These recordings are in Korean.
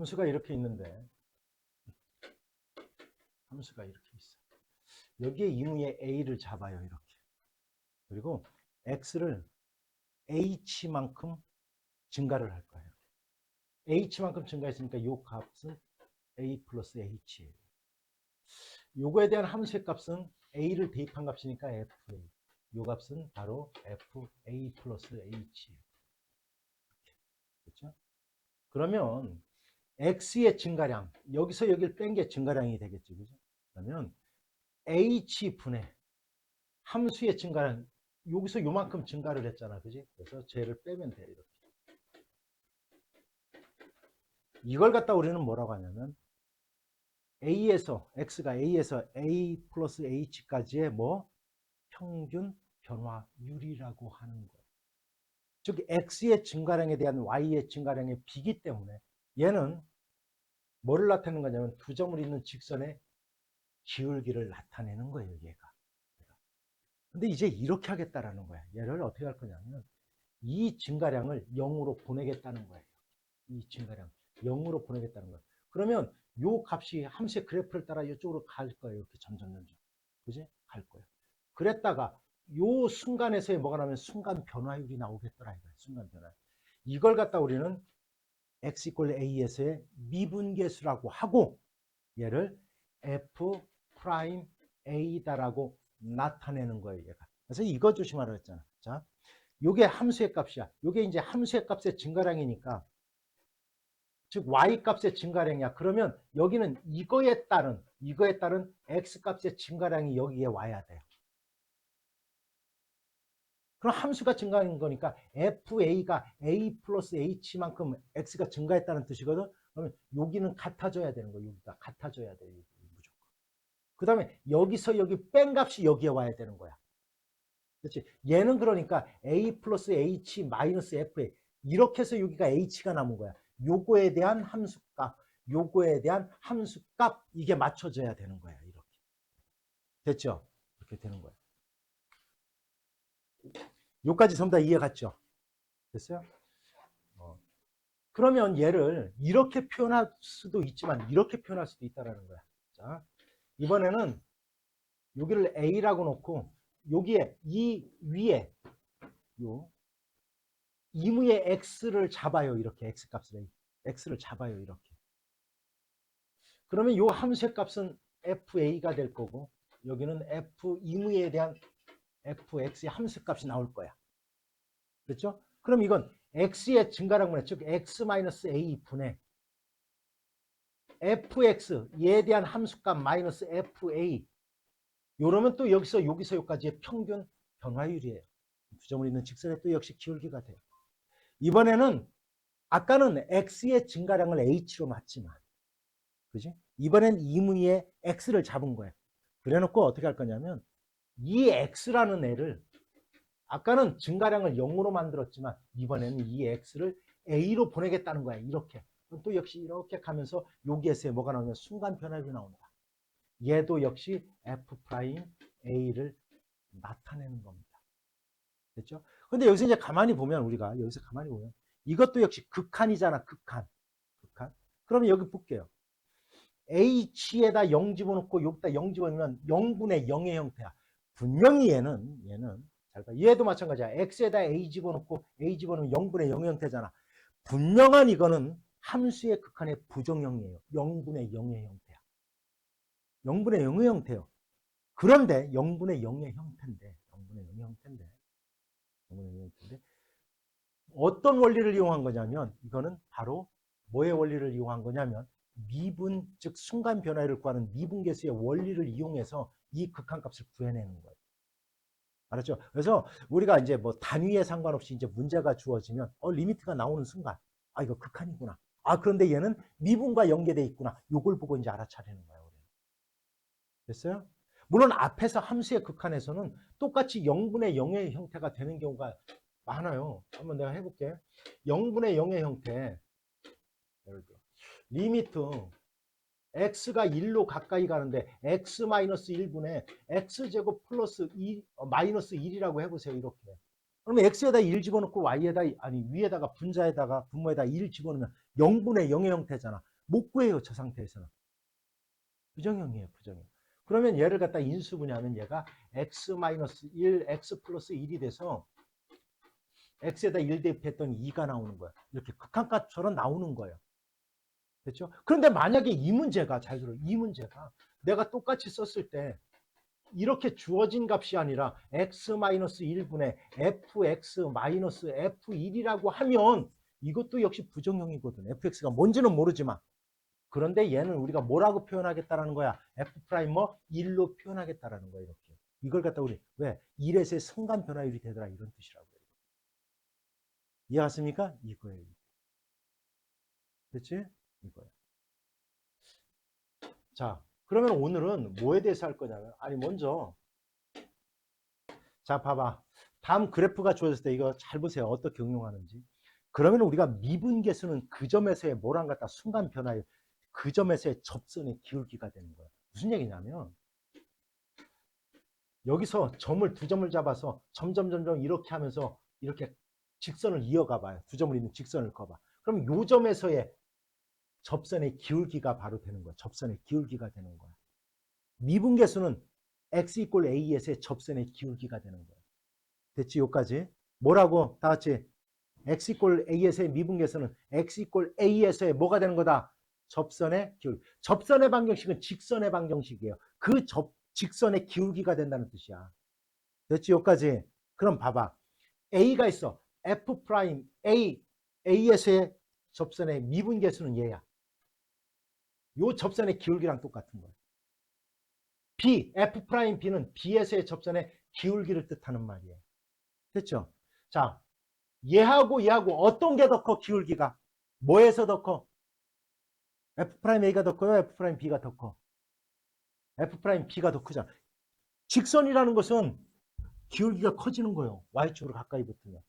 함수가 이렇게 있는데, 함수가 이렇게 있어. 여기에 이무의 a를 잡아요, 이렇게. 그리고 x를 h만큼 증가를 할 거예요. h만큼 증가했으니까 이 값은 a 플러스 h예요. 요거에 대한 함수의 값은 a를 대입한 값이니까 fa. 요 값은 바로 fa 플러스 h예요. 그렇죠? 그러면 x의 증가량, 여기서 여기를 뺀 게 증가량이 되겠죠. 그죠? 그러면 h분의 함수의 증가량, 여기서 요만큼 증가를 했잖아. 그지? 그래서 쟤를 빼면 돼. 이렇게. 이걸 갖다 우리는 뭐라고 하냐면 x가 a에서 a 플러스 h까지의 뭐 평균 변화율이라고 하는 거예요. 즉 x의 증가량에 대한 y의 증가량의 비기 때문에 얘는 뭐를 나타내는 거냐면 두 점을 잇는 직선의 기울기를 나타내는 거예요, 얘가. 근데 이제 이렇게 하겠다라는 거야. 얘를 어떻게 할 거냐면 이 증가량을 0으로 보내겠다는 거예요. 이 증가량 0으로 보내겠다는 거예요. 그러면 요 값이 함수의 그래프를 따라 이쪽으로 갈 거예요. 이렇게 점점. 그지? 갈 거예요. 그랬다가 요 순간에서의 뭐가 나면 순간 변화율이 나오겠더라 이거예요. 순간 변화. 이걸 갖다 우리는 x = a에서의 미분계수라고 하고 얘를 f 프라임 a다라고 나타내는 거예요, 얘가. 그래서 이거 조심하라고 했잖아. 자, 요게 함수의 값이야. 요게 이제 함수의 값의 증가량이니까 즉 y 값의 증가량이야. 그러면 여기는 이거에 따른 x 값의 증가량이 여기에 와야 돼요. 그럼 함수가 증가한 거니까 fa가 a 플러스 h만큼 x가 증가했다는 뜻이거든. 그러면 여기는 같아져야 되는 거예요. 여기가 같아져야 돼요. 무조건. 그 다음에 여기서 여기 뺀 값이 여기에 와야 되는 거야. 그렇지? 얘는 그러니까 a 플러스 h 마이너스 fa 이렇게 해서 여기가 h가 남은 거야. 요거에 대한 함수값, 요거에 대한 함수값 이게 맞춰져야 되는 거야. 이렇게. 됐죠? 이렇게 되는 거야. 요까지 전부 다 이해 갔죠? 됐어요? 그러면 얘를 이렇게 표현할 수도 있지만 이렇게 표현할 수도 있다라는 거야. 자, 이번에는 여기를 a라고 놓고 여기에 이 위에 요 이무의 x를 잡아요. 이렇게 x값을 x를 잡아요. 이렇게. 그러면 요 함수의 값은 fa가 될 거고 여기는 f 이무에 대한 fx의 함수값이 나올 거야. 그렇죠? 그럼 이건 x의 증가량분의 즉 x-a 분의 fx 얘에 대한 함수값 마이너스 fa 요러면 또 여기서 여기까지의 평균 변화율이에요. 두 점을 잇는 직선에 또 역시 기울기가 돼요. 이번에는 아까는 x의 증가량을 h로 놨지만 그지? 이번엔 이무의 x를 잡은 거예요. 그래놓고 어떻게 할 거냐면 이 x라는 애를 아까는 증가량을 0으로 만들었지만 이번에는 이 x를 a로 보내겠다는 거야. 이렇게. 또 역시 이렇게 가면서 여기에서 뭐가 나오면 순간 변화율이 나온다. 얘도 역시 f 프라임 a를 나타내는 겁니다. 됐죠? 근데 여기서 이제 가만히 보면 우리가 여기서 가만히 보면 이것도 역시 극한이잖아. 극한. 그러면 여기 볼게요. h에다 0 집어넣고 여기다 0 집어넣으면 0분의 0의 형태야. 분명히 얘는 잘 봐. 얘도 마찬가지야. x에다 a 집어넣고 a 집어넣으면 0분의 0의 형태잖아. 분명한 이거는 함수의 극한의 부정형이에요. 0분의 0의 형태야. 0분의 0의 형태요. 그런데 0분의 0의 형태인데 어떤 원리를 이용한 거냐면 이거는 바로 뭐의 원리를 이용한 거냐면 미분, 즉 순간 변화를 구하는 미분계수의 원리를 이용해서 이 극한값을 구해내는 거예요. 알았죠? 그래서 우리가 이제 뭐 단위에 상관없이 이제 문제가 주어지면 리미트가 나오는 순간 이거 극한이구나. 그런데 얘는 미분과 연계돼 있구나. 요걸 보고 이제 알아차리는 거예요. 우리는. 됐어요? 물론 앞에서 함수의 극한에서는 똑같이 0분의 0의 형태가 되는 경우가 많아요. 한번 내가 해볼게. 0분의 0의 형태. 예를 들어 리미트 x가 1로 가까이 가는데 x-1분의 x제곱 플러스 2, 마이너스 1이라고 해보세요. 이렇게. 그러면 x에다 1 집어넣고 위에다가 분모에다 1 집어넣으면 0분의 0의 형태잖아. 못 구해요. 저 상태에서는. 부정형이에요. 부정형. 그러면 얘를 갖다 인수분해하면 얘가 x-1, x 플러스 1이 돼서 x에다 1 대입했더니 2가 나오는 거야. 이렇게 극한값처럼 나오는 거예요. 됐죠? 그런데 만약에 이 문제가, 잘 들어, 이 문제가 내가 똑같이 썼을 때 이렇게 주어진 값이 아니라 x-1분의 fx-f1이라고 하면 이것도 역시 부정형이거든. fx가 뭔지는 모르지만. 그런데 얘는 우리가 뭐라고 표현하겠다라는 거야? f' 뭐 1로 표현하겠다라는 거야. 이렇게. 이걸 갖다 우리 왜? 1에서의 성간 변화율이 되더라. 이런 뜻이라고요. 이해갔습니까? 이거예요. 됐지? 이거예요. 자, 그러면 오늘은 뭐에 대해서 할 거냐면, 아니, 먼저, 자, 봐봐. 다음 그래프가 주어졌을 때 이거 잘 보세요. 어떻게 응용하는지. 그러면 우리가 미분계수는 그 점에서의 뭐랑 같다? 순간 변화율. 그 점에서의 접선의 기울기가 되는 거예요. 무슨 얘기냐면, 여기서 점을 두 점을 잡아서 점점 이렇게 하면서 이렇게 직선을 이어가 봐요. 두 점을 있는 직선을 그어봐. 그럼 요 점에서의 접선의 기울기가 바로 되는 거야. 접선의 기울기가 되는 거야. 미분계수는 x = a에서의 접선의 기울기가 되는 거야. 됐지? 여기까지. 뭐라고? 다 같이. x = a에서의 미분계수는 x = a에서의 뭐가 되는 거다? 접선의 기울기. 접선의 방정식은 직선의 방정식이에요. 그 직선의 기울기가 된다는 뜻이야. 됐지? 여기까지. 그럼 봐봐. a가 있어. f' a에서의 접선의 미분계수는 얘야. 요 접선의 기울기랑 똑같은 거예요. B, F'B는 B에서의 접선의 기울기를 뜻하는 말이에요. 됐죠? 자, 얘하고 어떤 게 더 커, 기울기가? 뭐에서 더 커? F'A가 더 커요? F'B가 더 커? F'B가 더 크잖아. 직선이라는 것은 기울기가 커지는 거예요. Y축으로 가까이 붙으면.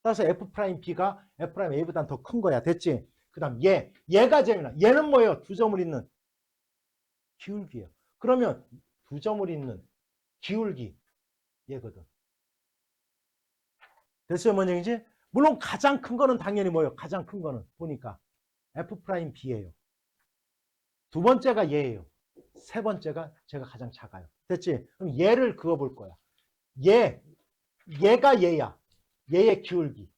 따라서 F'B가 F'A보다 더 큰 거야. 됐지? 그 다음 얘가 재미나. 얘는 뭐예요? 두 점을 잇는 기울기예요. 그러면 두 점을 잇는 기울기 얘거든. 됐어요? 뭔 얘기지? 물론 가장 큰 거는 당연히 뭐예요? 가장 큰 거는 보니까 F'B예요. 두 번째가 얘예요. 세 번째가 제가 가장 작아요. 됐지? 그럼 얘를 그어볼 거야. 얘가 얘야. 얘의 기울기.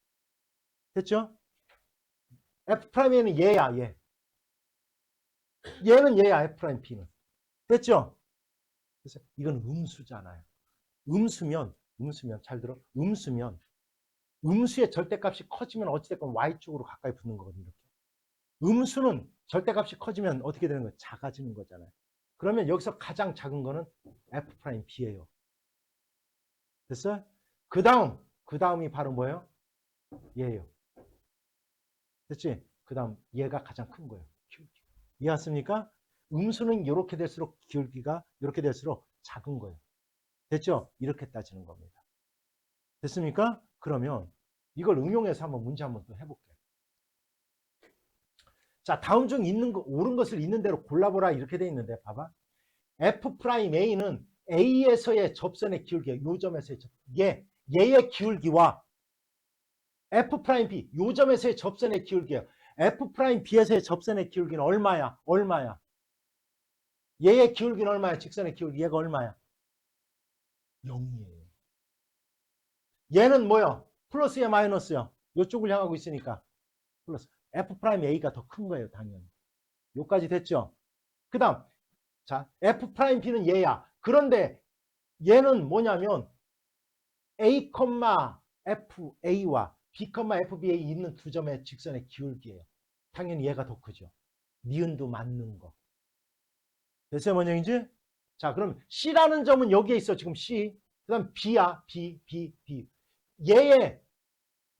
됐죠? F'에는 얘야, 얘. 얘는 얘야, F'B는. 됐죠? 그래서 이건 음수잖아요. 음수면, 잘 들어? 음수의 절대값이 커지면 어찌됐건 Y축으로 가까이 붙는 거거든요. 이렇게. 음수는 절대값이 커지면 어떻게 되는 거예요? 작아지는 거잖아요. 그러면 여기서 가장 작은 거는 F'B예요. 됐어요? 그 다음이 바로 뭐예요? 얘예요. 됐지? 그 다음 얘가 가장 큰 거예요. 기울기. 이해했습니까? 음수는 이렇게 될수록 기울기가 이렇게 될수록 작은 거예요. 됐죠? 이렇게 따지는 겁니다. 됐습니까? 그러면 이걸 응용해서 한번 문제 한번 또 해볼게요. 자, 다음 중 있는 거, 옳은 것을 있는 대로 골라보라 이렇게 돼 있는데 봐봐. F'A는 A에서의 접선의 기울기, 요 점에서의 얘의 기울기와 F'B, 요 점에서의 접선의 기울기예요. F'B에서의 접선의 기울기는 얼마야? 얘의 기울기는 얼마야? 직선의 기울기 얘가 얼마야? 0이에요. 얘는 뭐야? 플러스야 마이너스야? 요쪽을 향하고 있으니까 플러스. F'A가 더 큰 거예요, 당연히. 요까지 됐죠? 그 다음, 자, F'B는 얘야. 그런데 얘는 뭐냐면 A, FA와 B, FBA 있는 두 점의 직선의 기울기예요. 당연히 얘가 더 크죠. 니은도 맞는 거. 됐어요, 뭔 얘기인지? 자, 그럼 C라는 점은 여기에 있어. 지금 C. 그 다음 B야. B. 얘의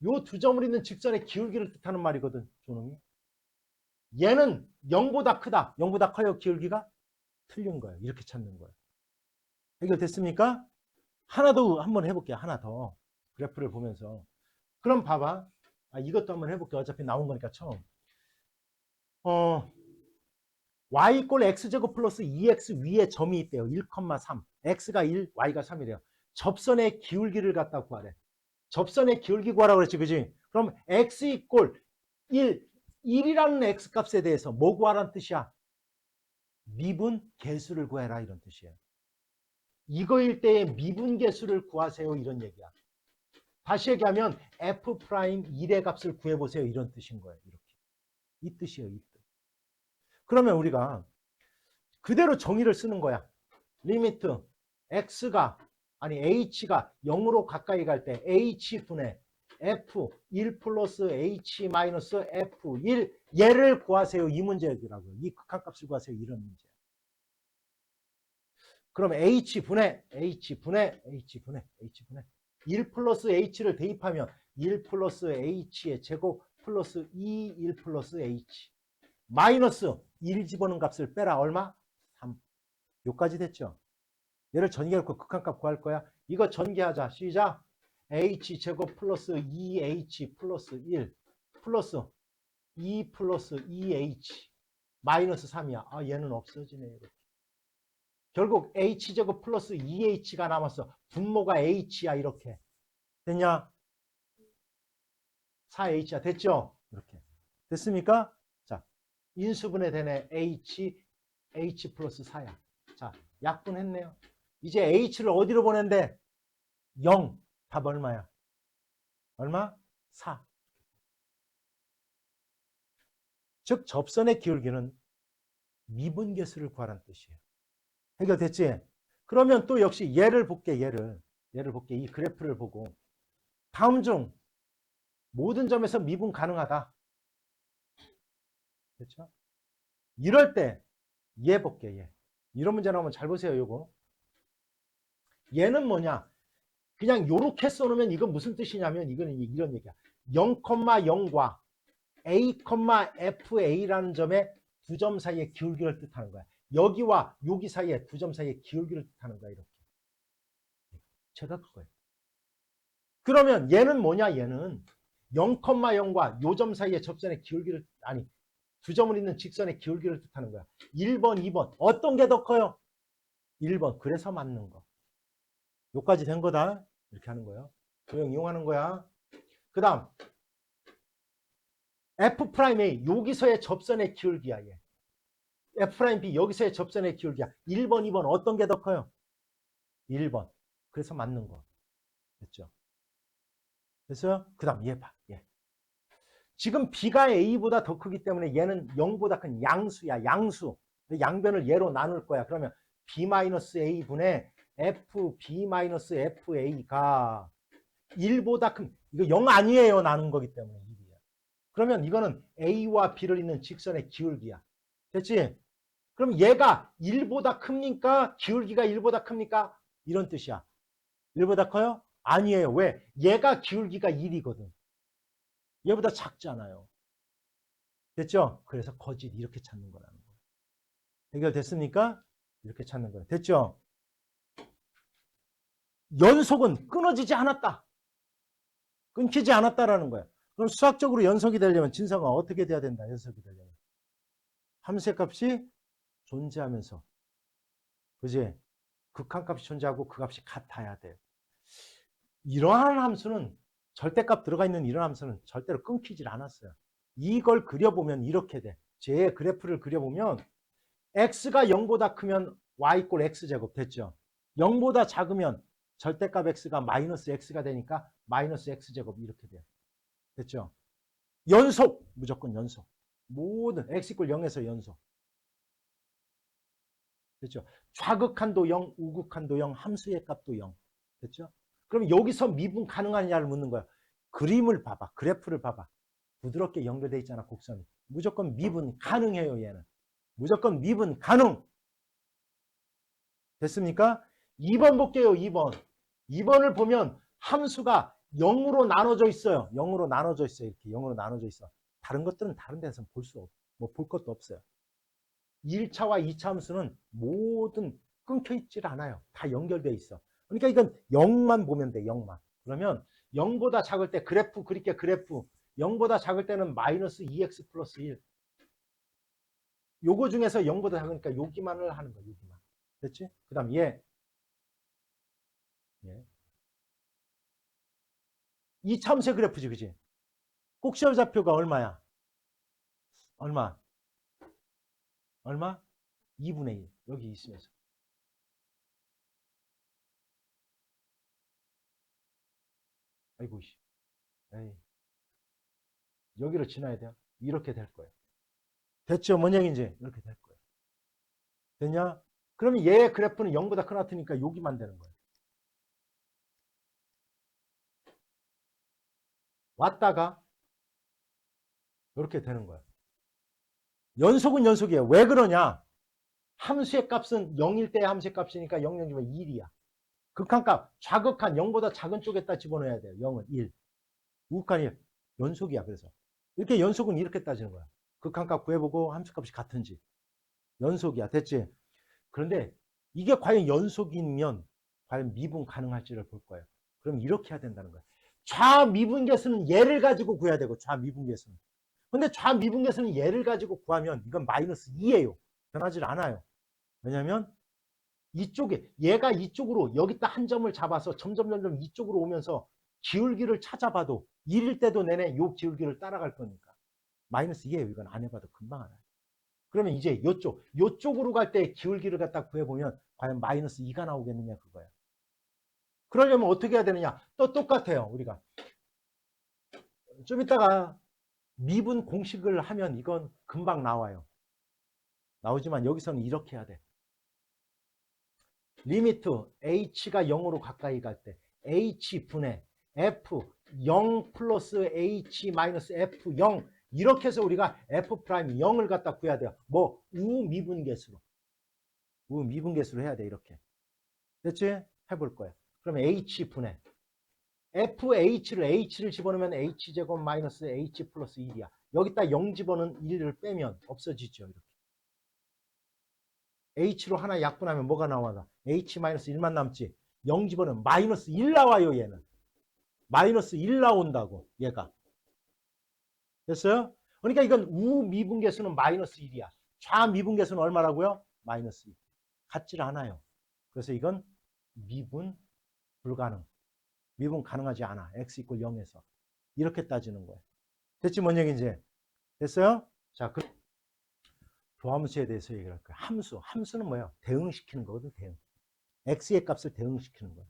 요 두 점을 있는 직선의 기울기를 뜻하는 말이거든, 조놈이. 얘는 0보다 크다. 0보다 커요, 기울기가? 틀린 거예요. 이렇게 찾는 거예요. 해결됐습니까? 하나 더 한번 해볼게요. 하나 더. 그래프를 보면서. 그럼 봐봐. 이것도 한번 해볼게요. 어차피 나온 거니까 처음. y = x제곱 플러스 2x 위에 점이 있대요. 1,3. x가 1, y가 3이래요. 접선의 기울기를 갖다 구하래. 접선의 기울기 구하라고 그랬지, 그지? 그럼 x = 1, 1이라는 x값에 대해서 뭐 구하라는 뜻이야? 미분 개수를 구해라 이런 뜻이에요. 이거일 때에 미분 개수를 구하세요 이런 얘기야. 다시 얘기하면 f'1의 값을 구해보세요 이런 뜻인 거예요. 이렇게. 이 뜻이에요. 이 뜻. 그러면 우리가 그대로 정의를 쓰는 거야. 리미트 h가 0으로 가까이 갈 때 h분의 f1 플러스 h 마이너스 f1 얘를 구하세요. 이 문제라고요. 이 극한값을 구하세요. 이런 문제. 그럼 h분의 1 플러스 h를 대입하면 1 플러스 h의 제곱 플러스 1 플러스 h 마이너스 1 집어넣은 값을 빼라. 얼마? 3. 요까지 됐죠? 얘를 전개해놓고 극한값 구할 거야. 이거 전개하자. 시작. h 제곱 플러스 2h 플러스 1 플러스 2 플러스 2h 마이너스 3이야. 아, 얘는 없어지네. 이렇게. 결국 h제곱 플러스 2h가 남았어. 분모가 h야. 이렇게. 됐냐? 4h야. 됐죠? 이렇게. 됐습니까? 자, 인수분해 되네. h 플러스 4야. 자, 약분했네요. 이제 h를 어디로 보낸대? 0. 답 얼마야? 얼마? 4. 즉 접선의 기울기는 미분계수를 구하라는 뜻이에요. 해결됐지? 그러면 또 역시 얘를 볼게. 얘를 볼게. 이 그래프를 보고 다음 중 모든 점에서 미분 가능하다. 그렇죠? 이럴 때 얘 볼게. 얘. 이런 문제 나오면 잘 보세요. 요거. 얘는 뭐냐? 그냥 요렇게 써놓으면 이건 무슨 뜻이냐면 이거는 이런 얘기야. 0,0과 a, fa라는 점의 두 점 사이의 기울기를 뜻하는 거야. 여기와 여기 사이에 두 점 사이의 기울기를 뜻하는 거야. 이렇게. 제가 그거예요. 그러면 얘는 뭐냐? 얘는 0,0과 요 점 사이의 접선의 기울기를 두 점을 잇는 직선의 기울기를 뜻하는 거야. 1번, 2번. 어떤 게 더 커요? 1번. 그래서 맞는 거. 요까지 된 거다. 이렇게 하는 거예요. 도형 이용하는 거야. 그 다음 F'A 여기서의 접선의 기울기야. 얘. F'B 여기서의 접선의 기울기야. 1번, 2번 어떤 게 더 커요? 1번. 그래서 맞는 거. 됐죠? 그래서 그 다음 얘 봐. 얘. 지금 B가 A보다 더 크기 때문에 얘는 0보다 큰 양수야. 양수. 양변을 얘로 나눌 거야. 그러면 B-A분의 FB-FA가 1보다 큰, 이거 0 아니에요. 나눈 거기 때문에 1이야. 그러면 이거는 A와 B를 잇는 직선의 기울기야. 됐지? 그럼 얘가 1보다 큽니까? 기울기가 1보다 큽니까? 이런 뜻이야. 1보다 커요? 아니에요. 왜? 얘가 기울기가 1이거든. 얘보다 작잖아요. 됐죠? 그래서 거짓 이렇게 찾는 거라는 거예요. 해결됐습니까? 이렇게 찾는 거예요. 됐죠? 연속은 끊어지지 않았다. 끊기지 않았다라는 거예요. 그럼 수학적으로 연속이 되려면 진성아 어떻게 돼야 된다? 연속이 되려면. 함수의 값이 존재하면서. 그지? 극한값이 존재하고 그 값이 같아야 돼요. 이러한 함수는 절대값 들어가 있는 이런 함수는 절대로 끊기질 않았어요. 이걸 그려보면 이렇게 돼. 제 그래프를 그려보면 x가 0보다 크면 y = x제곱 됐죠. 0보다 작으면 절대값 x가 마이너스 x가 되니까 마이너스 x제곱 이렇게 돼요. 됐죠. 연속 무조건 연속. 모든 x = 0에서 연속. 됐죠. 좌극한도 0, 우극한도 0, 함수의 값도 0. 됐죠. 그럼 여기서 미분 가능하냐를 묻는 거야. 그림을 봐봐. 그래프를 봐봐. 부드럽게 연결되어 있잖아. 곡선이. 무조건 미분 가능해요. 얘는. 무조건 미분 가능. 됐습니까? 2번 볼게요. 2번. 2번을 보면 함수가 0으로 나눠져 있어요. 0으로 나눠져 있어요. 이렇게 0으로 나눠져 있어. 다른 것들은 다른 데서 볼 수 없, 뭐 볼 것도 없어요. 1차와 2차 함수는 모든 끊겨 있질 않아요. 다 연결되어 있어. 그러니까 이건 0만 보면 돼. 0만. 그러면 0보다 작을 때 그래프 그릴게. 그래프 0보다 작을 때는 마이너스 2x 플러스 1. 요거 중에서 0보다 작으니까 여기만을 하는 거야. 여기만. 됐지? 그 다음 얘. 예. 이 참새 그래프지, 그지? 꼭시험 좌표가 얼마야? 얼마? 얼마? 2분의 1. 여기 있으면서. 아이고, 씨. 에이. 여기로 지나야 돼요. 이렇게 될 거예요. 됐죠? 뭔 얘기인지? 이렇게 될 거예요. 됐냐? 그러면 얘 그래프는 0보다 크나트니까 여기만 되는 거예요. 왔다가 이렇게 되는 거예요. 연속은 연속이에요. 왜 그러냐? 함수의 값은 0일 때 함수의 값이니까 0, 0이면 1이야. 극한값, 좌극한 0보다 작은 쪽에다 집어넣어야 돼요. 0은 1. 우극한 1. 연속이야. 그래서 이렇게 연속은 이렇게 따지는 거야. 극한값 구해보고 함수값이 같은지. 연속이야. 됐지? 그런데 이게 과연 연속이면 과연 미분 가능할지를 볼 거예요. 그럼 이렇게 해야 된다는 거예요. 좌미분계수는 얘를 가지고 구해야 되고, 좌미분계수는. 근데 좌미분계수는 얘를 가지고 구하면 이건 마이너스 2예요. 변하지 않아요. 왜냐면 이쪽에 얘가 이쪽으로 여기다 한 점을 잡아서 점점 이쪽으로 오면서 기울기를 찾아봐도 1일 때도 내내 요 기울기를 따라갈 거니까 마이너스 2예요. 이건 안 해봐도 금방 알아요. 그러면 이제 요쪽으로 갈 때 기울기를 갖다 구해보면 과연 마이너스 2가 나오겠느냐 그거야. 그러려면 어떻게 해야 되느냐? 또 똑같아요. 우리가 좀 이따가 미분 공식을 하면 이건 금방 나와요. 나오지만 여기서는 이렇게 해야 돼. 리미트 h가 0으로 가까이 갈 때 h분의 f 0 플러스 h 마이너스 f 0 이렇게 해서 우리가 f 프라임 0을 갖다 구해야 돼요. 뭐 우미분계수로. 우미분계수로 해야 돼. 이렇게. 됐지? 해볼 거야. 그러면 h분의 h를 집어넣으면 h제곱 마이너스 h 플러스 1이야. 여기다 0 집어넣은 1을 빼면 없어지죠. 이렇게. h로 하나 약분하면 뭐가 나와나? h 마이너스 1만 남지. 0 집어넣으면 마이너스 1 나와요. 얘는. 마이너스 1 나온다고. 얘가. 됐어요? 그러니까 이건 우미분계수는 마이너스 1이야. 좌미분계수는 얼마라고요? 마이너스 2. 같질 않아요. 그래서 이건 미분 불가능. 미분 가능하지 않아. x 이퀄 0에서. 이렇게 따지는 거예요. 됐지? 뭔 얘기인지? 됐어요? 자, 도함수에 대해서 얘기를 할 거예요. 함수는 뭐예요? 대응시키는 거거든, 대응. x의 값을 대응시키는 거예요.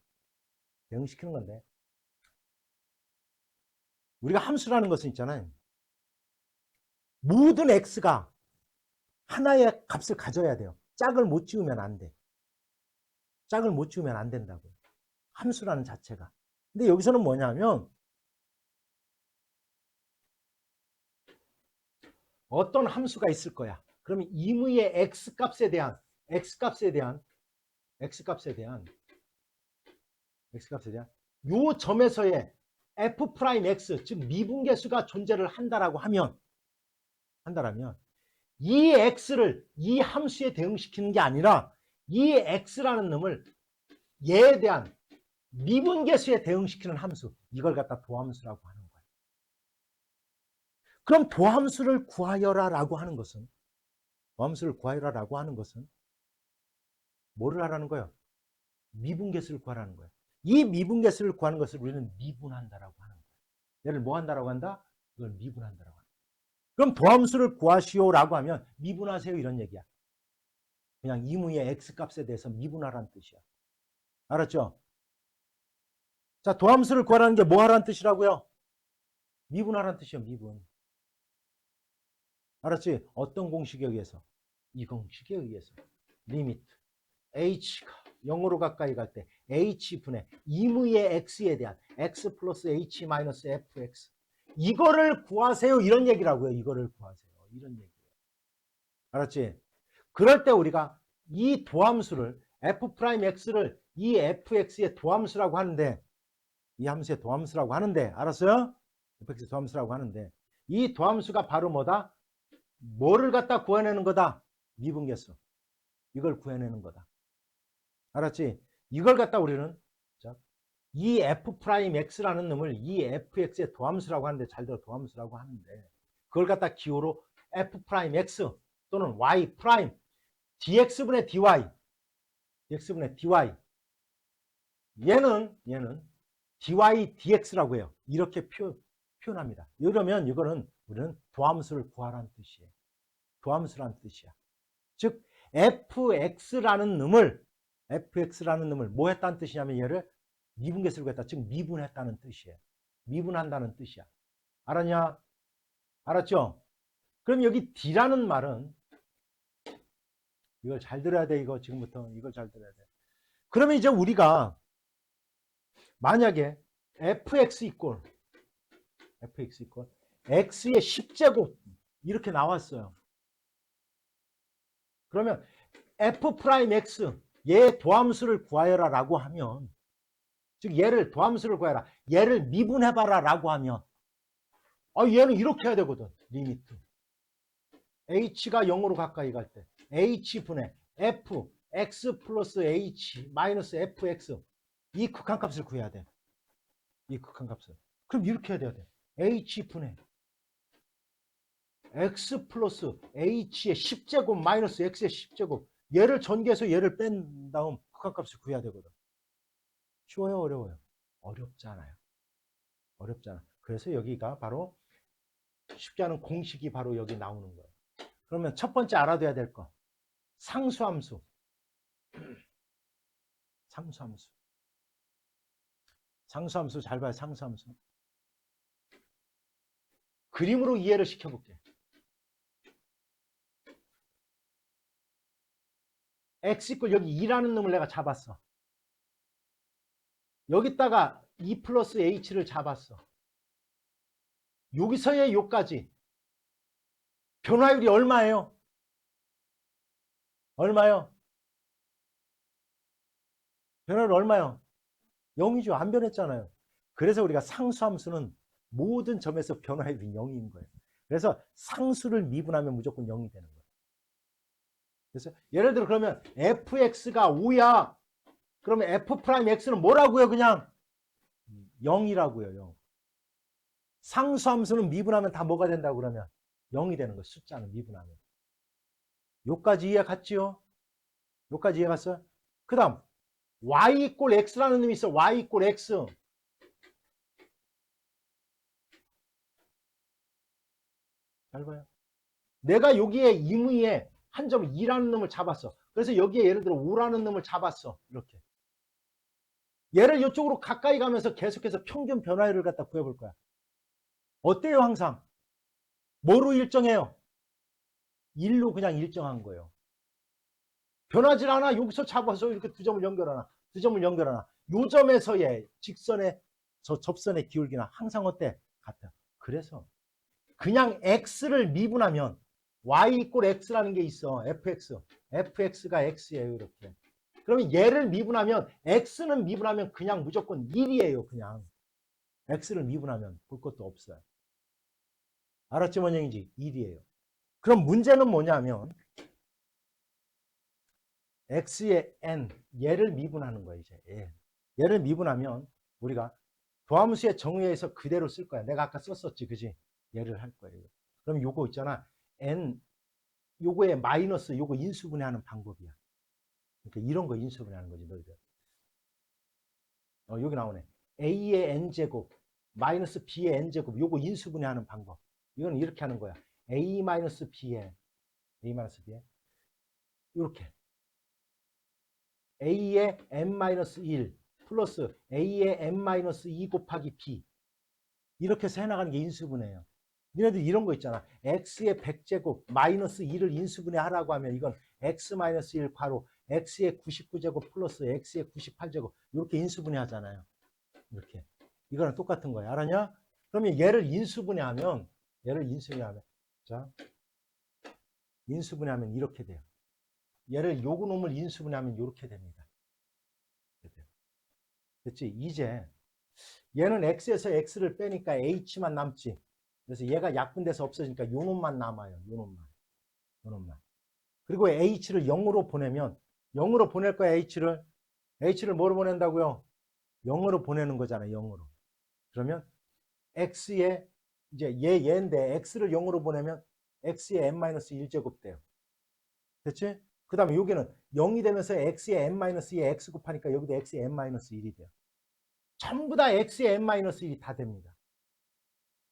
대응시키는 건데. 우리가 함수라는 것은 있잖아요. 모든 x가 하나의 값을 가져야 돼요. 짝을 못 지우면 안 돼. 짝을 못 지우면 안 된다고요. 함수라는 자체가. 근데 여기서는 뭐냐면 어떤 함수가 있을 거야. 그러면 임의의 x값에 대한 요 점에서의 f'x 즉 미분계수가 존재를 한다라고 한다라면 이 x를 이 함수에 대응시키는 게 아니라 이 x라는 놈을 얘에 대한 미분계수에 대응시키는 함수, 이걸 갖다 도함수라고 하는 거예요. 그럼 도함수를 구하여라라고 하는 것은 뭐를 하라는 거예요? 미분계수를 구하라는 거예요. 이 미분계수를 구하는 것을 우리는 미분한다라고 하는 거예요. 얘를 뭐 한다라고 한다? 이걸 미분한다라고 한다. 그럼 도함수를 구하시오라고 하면 미분하세요 이런 얘기야. 그냥 임의의 x값에 대해서 미분하라는 뜻이야. 알았죠? 자, 도함수를 구하라는 게 뭐 하라는 뜻이라고요? 미분하라는 뜻이요. 미분. 알았지? 어떤 공식에 의해서? 이 공식에 의해서. 리미트 h가 0으로 가까이 갈 때 h분의 임의의 x에 대한 x 플러스 h 마이너스 fx 이거를 구하세요 이런 얘기라고요. 이거를 구하세요. 이런 얘기예요. 알았지? 그럴 때 우리가 이 도함수를 f'x를 이 fx의 도함수라고 하는데 이 함수의 도함수라고 하는데 알았어요? fx의 도함수라고 하는데 이 도함수가 바로 뭐다? 뭐를 갖다 구해내는 거다? 미분계수. 이걸 구해내는 거다. 알았지? 이걸 갖다 우리는 이 f'x라는 놈을 이 fx의 도함수라고 하는데 잘 들어 도함수라고 하는데 그걸 갖다 기호로 f'x 또는 y' dx분의 dy 얘는 dy dx라고 해요. 이렇게 표현합니다. 이러면 이거는 우리는 도함수를 구하라는 뜻이에요. 도함수란 뜻이야. 즉 fx라는 놈을 뭐 했다는 뜻이냐면 얘를 미분계수로 했다. 즉 미분했다는 뜻이에요. 미분한다는 뜻이야. 알았냐? 알았죠? 그럼 여기 D라는 말은 이걸 잘 들어야 돼. 이거 지금부터 이걸 잘 들어야 돼. 그러면 이제 우리가 만약에 fx 이꼴 x의 10제곱 이렇게 나왔어요. 그러면 f'x 얘 도함수를 구하여라 라고 하면, 즉 얘를 도함수를 구해라, 얘를 미분해봐라 라고 하면 얘는 이렇게 해야 되거든. 리미트 h가 0으로 가까이 갈 때 h분의 f x 플러스 h 마이너스 fx 이 극한값을 구해야 돼. 이 극한값을. 그럼 이렇게 해야 돼. h분의 x 플러스 h의 10제곱 마이너스 x의 10제곱 얘를 전개해서 얘를 뺀 다음 극한값을 구해야 되거든. 쉬워요? 어려워요? 어렵잖아요. 어렵잖아. 그래서 여기가 바로 쉽지 않은 공식이 바로 여기 나오는 거예요. 그러면 첫 번째 알아둬야 될 거. 상수함수. 상수함수 잘 봐요. 상수함수. 그림으로 이해를 시켜볼게. x 이꼴 여기 2라는 놈을 내가 잡았어. 여기다가 2 플러스 h를 잡았어. 여기서의 요까지 변화율이 얼마예요? 얼마요? 변화율 얼마요? 0이죠. 안 변했잖아요. 그래서 우리가 상수함수는 모든 점에서 변화율이 0인 거예요. 그래서 상수를 미분하면 무조건 0이 되는 거예요. 그래서 예를 들어 그러면 fx가 5야. 그러면 f'x는 뭐라고요? 그냥 0이라고요. 0. 상수함수는 미분하면 다 뭐가 된다고 그러면 0이 되는 거예요. 숫자는 미분하면. 요까지 이해 갔지요? 요까지 이해 갔어요? 그 다음 y 이꼴 x라는 놈이 있어. y 이꼴 x. 잘 봐요. 내가 여기에 임의에 한 점 2라는 놈을 잡았어. 그래서 여기에 예를 들어 5라는 놈을 잡았어. 이렇게. 얘를 이쪽으로 가까이 가면서 계속해서 평균 변화율을 갖다 구해볼 거야. 어때요? 항상 뭐로 일정해요? 1로 그냥 일정한 거예요. 변하질 않아. 여기서 잡아서 이렇게 두 점을 연결하나, 두 점을 연결하나. 요 점에서의 직선의 저 접선의 기울기나 항상 어때? 같아. 그래서 그냥 x를 미분하면 y 이꼴 x라는 게 있어. fx가 x예요. 이렇게. 그러면 얘를 미분하면 x는 미분하면 그냥 무조건 1이에요. 그냥 x를 미분하면 볼 것도 없어요. 알았지? 뭔 얘기인지? 1이에요. 그럼 문제는 뭐냐면 x의 n 얘를 미분하는 거예요. 이제 얘를 미분하면 우리가 도함수의 정의에서 그대로 쓸 거야. 내가 아까 썼었지, 그지? 얘를 할 거예요. 그럼 요거 있잖아. n 요거에 마이너스 요거 인수분해하는 방법이야. 그러니까 이런 거 인수분해하는 거지, 너희들. 여기 나오네. a의 n제곱 마이너스 b의 n제곱 요거 인수분해하는 방법. 이건 이렇게 하는 거야. a 마이너스 b에 이렇게 a의 n-1 플러스 a의 n-2 곱하기 b 이렇게 해서 해나가는 게 인수분해예요. 니네들 이런 거 있잖아. x의 100제곱 마이너스 2를 인수분해 하라고 하면 이건 x-1 괄호 x의 99제곱 플러스 x의 98제곱 이렇게 인수분해 하잖아요. 이렇게. 이거랑 똑같은 거야. 알았냐? 그러면 얘를 인수분해하면 자, 인수분해하면 이렇게 돼요. 얘를 요거 놈을 인수분해하면 이렇게 됩니다. 됐지? 이제 얘는 x에서 x를 빼니까 h만 남지. 그래서 얘가 약분돼서 없어지니까 요 놈만 남아요. 요 놈만. 그리고 h를 0으로 보내면 0으로 보낼 거야. h를 뭐로 보낸다고요? 0으로 보내는 거잖아요. 0으로. 그러면 x의 이제 얘인데 x를 0으로 보내면 x의 n-1제곱 돼요. 됐지? 그 다음에 여기는 0이 되면서 x의 n-2에 x 곱하니까 여기도 x의 n-1이 돼요. 전부 다 x의 n-1이 다 됩니다.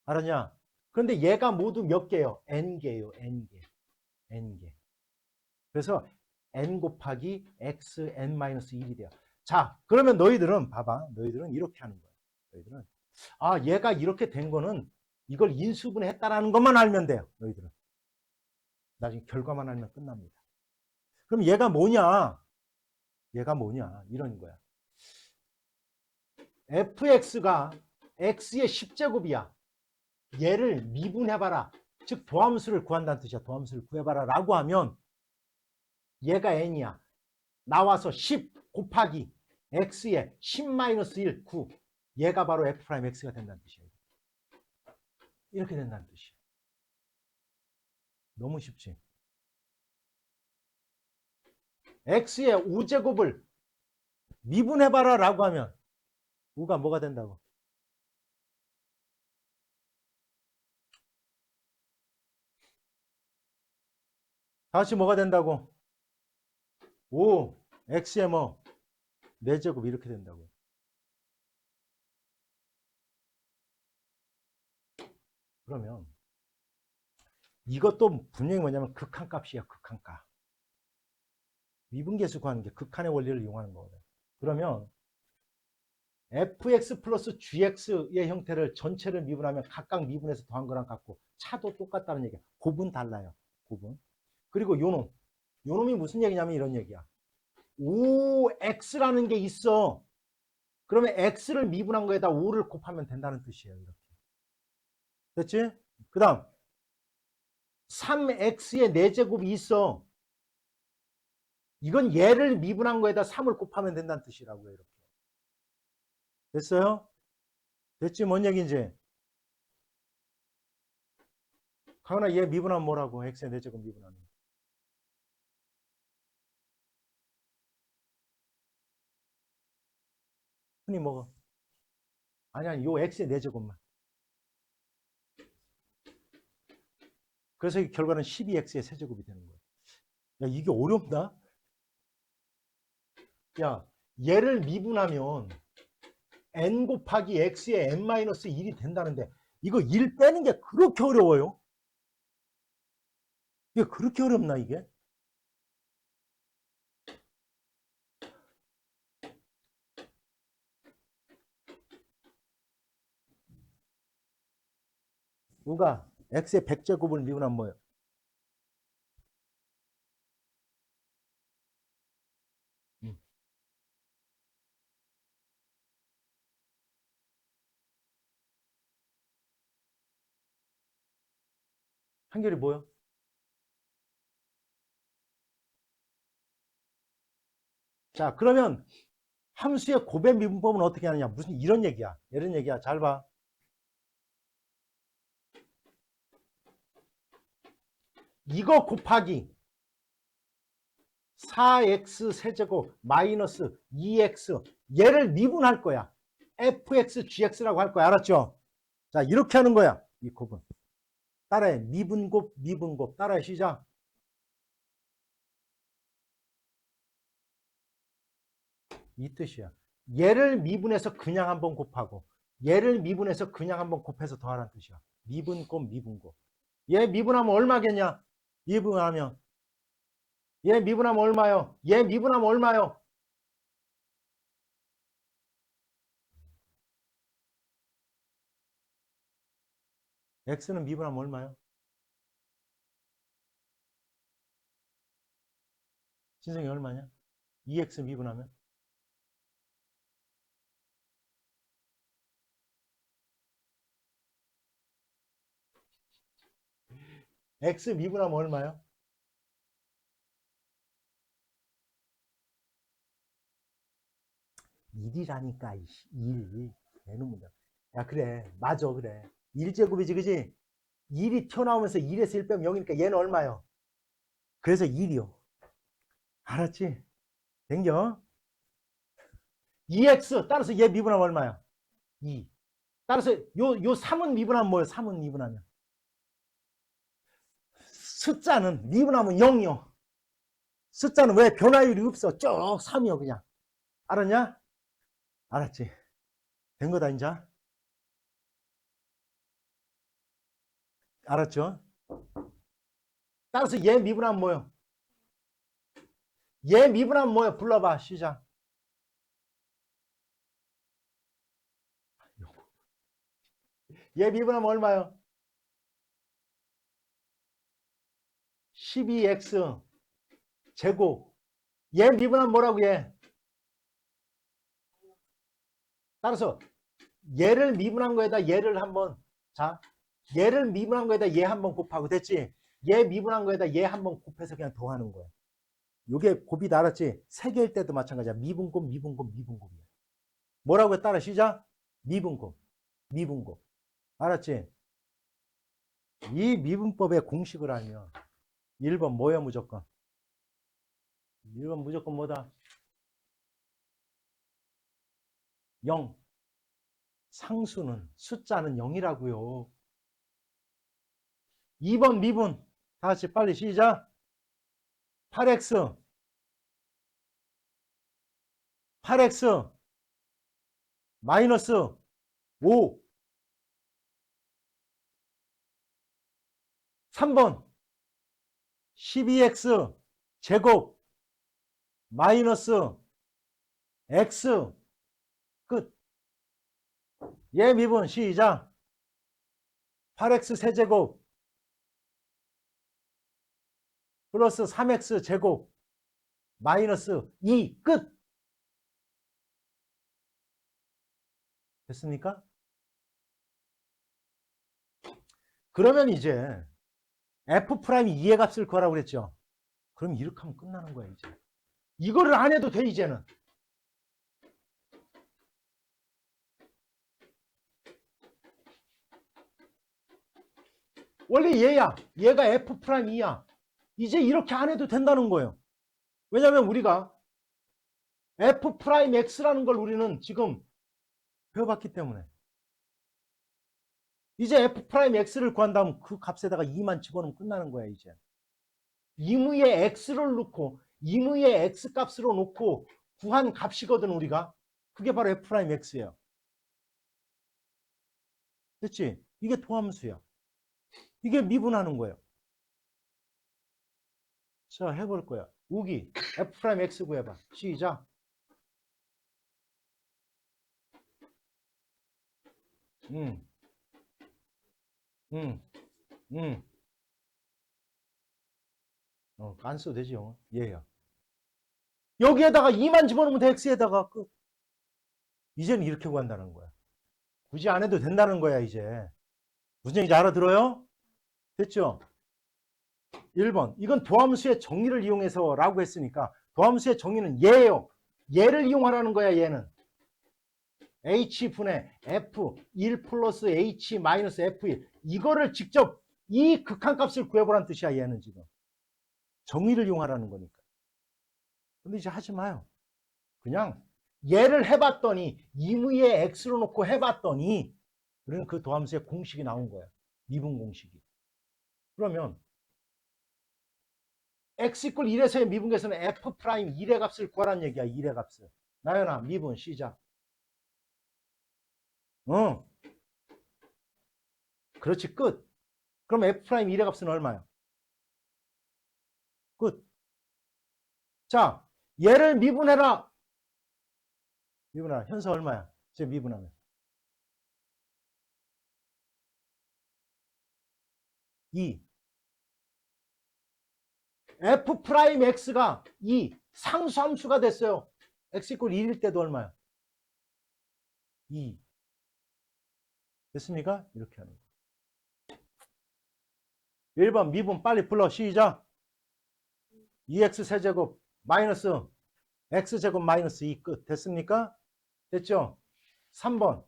알았냐? 그런데 얘가 모두 몇 개요? n개요. n개. n개. 그래서 n 곱하기 xn-1이 돼요. 자, 그러면 너희들은 봐봐. 너희들은 이렇게 하는 거야. 너희들은 얘가 이렇게 된 거는 이걸 인수분해했다라는 것만 알면 돼요. 너희들은. 나중에 결과만 알면 끝납니다. 그럼 얘가 뭐냐? 얘가 뭐냐? 이런 거야. fx가 x의 10제곱이야. 얘를 미분해봐라. 즉 도함수를 구한다는 뜻이야. 도함수를 구해봐라 라고 하면 얘가 n이야. 나와서 10 곱하기 x의 10-1, 9. 얘가 바로 f'x가 된다는 뜻이야. 이렇게 된다는 뜻이야. 너무 쉽지? x의 5제곱을 미분해봐라 라고 하면 우가 뭐가 된다고? 다시 뭐가 된다고? 5, x의 뭐 4제곱 이렇게 된다고. 그러면 이것도 분명히 뭐냐면 극한값이야. 극한값. 미분계수 구하는 게 극한의 원리를 이용하는 거거든. 그러면 fx 플러스 gx의 형태를 전체를 미분하면 각각 미분해서 더한 거랑 같고 차도 똑같다는 얘기야. 곱은 달라요. 곱은. 그리고 요놈이 무슨 얘기냐면 이런 얘기야. 5x라는 게 있어. 그러면 x를 미분한 거에다 5를 곱하면 된다는 뜻이에요. 이렇게. 됐지? 그 다음 3x의 4제곱이 있어. 이건 얘를 미분한 거에다 3을 곱하면 된다는 뜻이라고요. 이렇게. 됐어요? 됐지? 뭔 얘기인지? 가은아 얘 미분하면 뭐라고? x의 4제곱 미분하면. 흔히 먹어. 아니, 요 x의 4제곱만. 그래서 이 결과는 12x의 세제곱이 되는 거야. 야, 이게 어렵나? 야, 얘를 미분하면 n 곱하기 x의 n-1이 된다는데 이거 1 빼는 게 그렇게 어려워요? 이게 그렇게 어렵나 이게? 누가 x의 100제곱을 미분하면 뭐예요? 한결이 뭐예요? 자, 그러면 함수의 곱의 미분법은 어떻게 하느냐? 무슨 이런 얘기야. 이런 얘기야. 잘 봐. 이거 곱하기 4x 세제곱 마이너스 2x 얘를 미분할 거야. fx gx라고 할 거야. 알았죠? 자, 이렇게 하는 거야. 이 곱은. 따라해. 미분곱, 미분곱. 따라해. 시작. 이 뜻이야. 얘를 미분해서 그냥 한번 곱하고 얘를 미분해서 그냥 한번 곱해서 더하라는 뜻이야. 미분곱, 미분곱. 얘 미분하면 얼마겠냐? 미분하면 얘 미분하면 얼마요? 얘 미분하면 얼마요? x는 미분하면 얼마요? 진성이 얼마냐? 2x 미분하면? x 미분하면 얼마요? 1이라니까 1. 개놈이다. 야 그래 맞아 그래 1제곱이지 그지? 1이 튀어나오면서 1에서 1 빼면 0이니까 얘는 얼마요? 그래서 1이요. 알았지? 댕겨? 2x 따라서 얘 미분하면 얼마야? 2. 따라서 요 3은 미분하면 뭐예요? 3은 미분하면 숫자는 미분하면 0이요. 숫자는 왜 변화율이 없어? 쭉 3이요 그냥. 알았냐? 알았지? 된 거다 이제. 알았죠? 따라서 얘 미분하면 뭐예요? 얘 미분하면 뭐예요? 불러봐. 시작. 얘 미분하면 얼마요? 12x 제곱. 얘 미분하면 뭐라고 얘? 따라서 얘를 미분한 거에다 얘를 한번, 자, 얘를 미분한 거에다 얘 한번 곱하고 됐지? 얘 미분한 거에다 얘 한번 곱해서 그냥 더하는 거야. 요게 곱이 알았지? 세 개일 때도 마찬가지야. 미분곱, 미분곱, 미분곱이야. 뭐라고 따라 시작? 미분곱, 미분곱. 알았지? 이 미분법의 공식을 알면 1번 뭐야 무조건? 1번 무조건 뭐다? 0. 상수는 숫자는 0이라고요. 2번 미분. 다 같이 빨리 시작. 8x 8x 마이너스 5. 3번 12x 제곱 마이너스 x. 끝. 얘 미분 시작. 8x 세제곱 플러스 3x 제곱 마이너스 2. 끝. 됐습니까? 그러면 이제 f 프라임이 2의 값을 구하라고 그랬죠. 그럼 이렇게 하면 끝나는 거야 이제. 이거를 안 해도 돼 이제는. 원래 얘야. 얘가 f 프라임 2야. 이제 이렇게 안 해도 된다는 거예요. 왜냐하면 우리가 f 프라임 x라는 걸 우리는 지금 배워봤기 때문에. 이제 f 프라임 x를 구한다면 그 값에다가 2만 집어넣으면 끝나는 거야 이제. 임의의 x를 넣고 임의의 x 값으로 놓고 구한 값이거든 우리가. 그게 바로 f 프라임 x예요. 됐지? 이게 도함수야. 이게 미분하는 거예요. 자, 해볼 거야. 우기 f 프라임 x 구해봐. 시작. 안 써도 되죠. 얘야. 여기에다가 2만 집어넣으면 돼. x에다가 끝. 이제는 이렇게 구한다는 거야. 굳이 안 해도 된다는 거야 이제. 무슨 얘기인지 알아들어요? 됐죠? 1번. 이건 도함수의 정의를 이용해서 라고 했으니까 도함수의 정의는 얘예요. 얘를 이용하라는 거야 얘는. h분의 f1 플러스 h 마이너스 f1. 이거를 직접 이 극한값을 구해보라는 뜻이야 얘는 지금. 정의를 이용하라는 거니까. 근데 이제 하지 마요. 그냥 얘를 해봤더니 임의의 x로 놓고 해봤더니 그러면 그 도함수의 공식이 나온 거야. 미분 공식이. 그러면 x 이퀄 1에서의 미분계에서는 f 프라임 1의 값을 구하라는 얘기야. 1의 값을. 나연아 미분 시작. 그렇지 끝. 그럼 f 프라임 1의 값은 얼마야? 끝. 자, 얘를 미분해라. 미분해라. 현수 얼마야? 지금 미분하면. 2. f 프라임 x가 2. 상수함수가 됐어요. x 이퀄 1일 때도 얼마야? 2. 됐습니까? 이렇게 하는 거. 1번 미분 빨리 불러. 시작. 2x 세제곱 마이너스 x제곱 마이너스 2 끝. 됐습니까? 됐죠? 3번.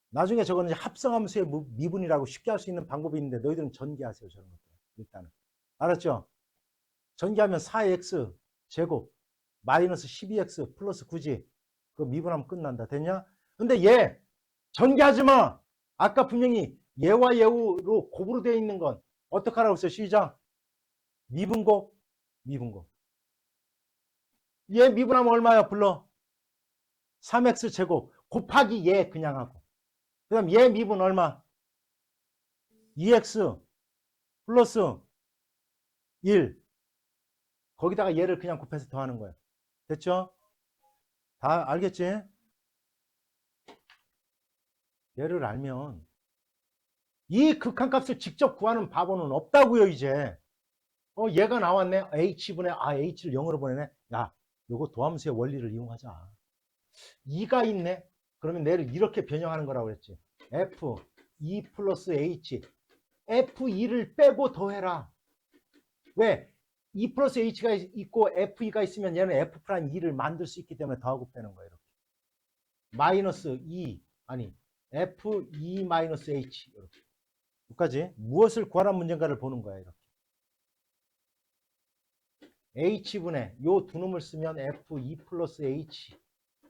나중에 저거는 이제 합성함수의 미분이라고 쉽게 할 수 있는 방법이 있는데 너희들은 전개하세요. 저런 것들. 일단은. 알았죠? 전개하면 4x 제곱 마이너스 12x 플러스 9지. 그거 미분하면 끝난다. 됐냐? 근데 얘 전개하지 마. 아까 분명히 얘와 얘로 곱으로 되어 있는 건 어떻게 하라고 했어요? 시작. 미분곱, 미분곱. 얘 미분하면 얼마야? 불러. 3x 제곱 곱하기 얘 그냥 하고. 그 다음 얘 미분 얼마? 2x 플러스 1. 거기다가 얘를 그냥 곱해서 더하는 거예요. 됐죠? 다 알겠지? 얘를 알면 이 극한값을 직접 구하는 바보는 없다고요, 이제. 얘가 나왔네. h분의 h를 0으로 보내네. 야, 요거 도함수의 원리를 이용하자. 2가 있네. 그러면 얘를 이렇게 변형하는 거라고 그랬지. f2 플러스 h. f2를 빼고 더해라. 왜? 2 플러스 h가 있고 f2가 있으면 얘는 f'2를 만들 수 있기 때문에 더하고 빼는 거예요. 이렇게. 마이너스 2, 아니 f2 마이너스 h. 이렇게. 여기까지 무엇을 구하라는 문제인가를 보는 거야. 이렇게. h분의 요 두 놈을 쓰면 f2 플러스 h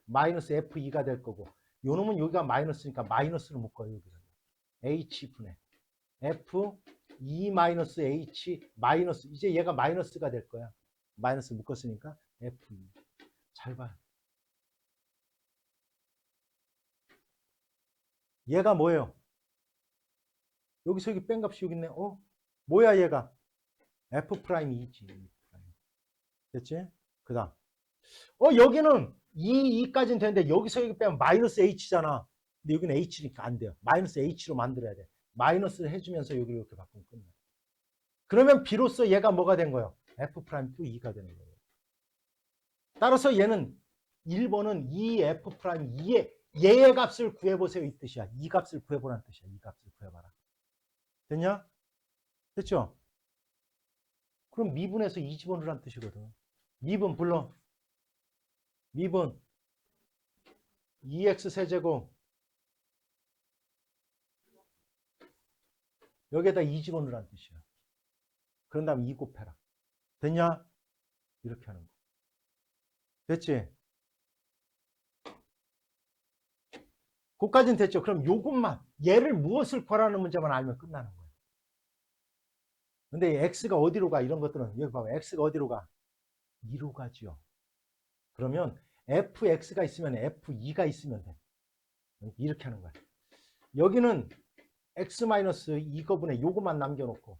마이너스 f2가 될 거고, 요 놈은 여기가 마이너스니까 마이너스로 묶어요. 여기서. h분의 f2 마이너스 h 마이너스, 이제 얘가 마이너스가 될 거야. 마이너스 묶었으니까 f2. 잘 봐. 얘가 뭐예요? 여기서 여기 뺀 값이 여기 있네. 뭐야 얘가? f'2지. 됐지? 그 다음. 여기는 2까지는 되는데 여기서 여기 빼면 마이너스 h잖아. 근데 여기는 h니까 안 돼요. 마이너스 h로 만들어야 돼. 마이너스를 해주면서 여기를 이렇게 바꾸면 끝나. 그러면 비로소 얘가 뭐가 된 거예요? f'2가 되는 거예요. 따라서 얘는 1번은 이 f'2의 얘의 값을 구해보세요 이 뜻이야. 이 값을 구해보라는 뜻이야. 이 값을 구해봐라. 됐냐? 됐죠? 그럼 미분에서 2 집어넣으라는 뜻이거든. 미분 불러. 미분 2x 세제곱 여기에다 2 집어넣으라는 뜻이야. 그런 다음에 2 곱해라. 됐냐? 이렇게 하는 거. 됐지? 그까지는 됐죠. 그럼 요것만, 얘를 무엇을 구하라는 문제만 알면 끝나는 거예요. 근데 x가 어디로 가? 이런 것들은 여기 봐봐. x가 어디로 가? 2로 가죠. 그러면 fx가 있으면 f2가 있으면 돼. 이렇게 하는 거야. 여기는 x-2거분에 요거만 남겨놓고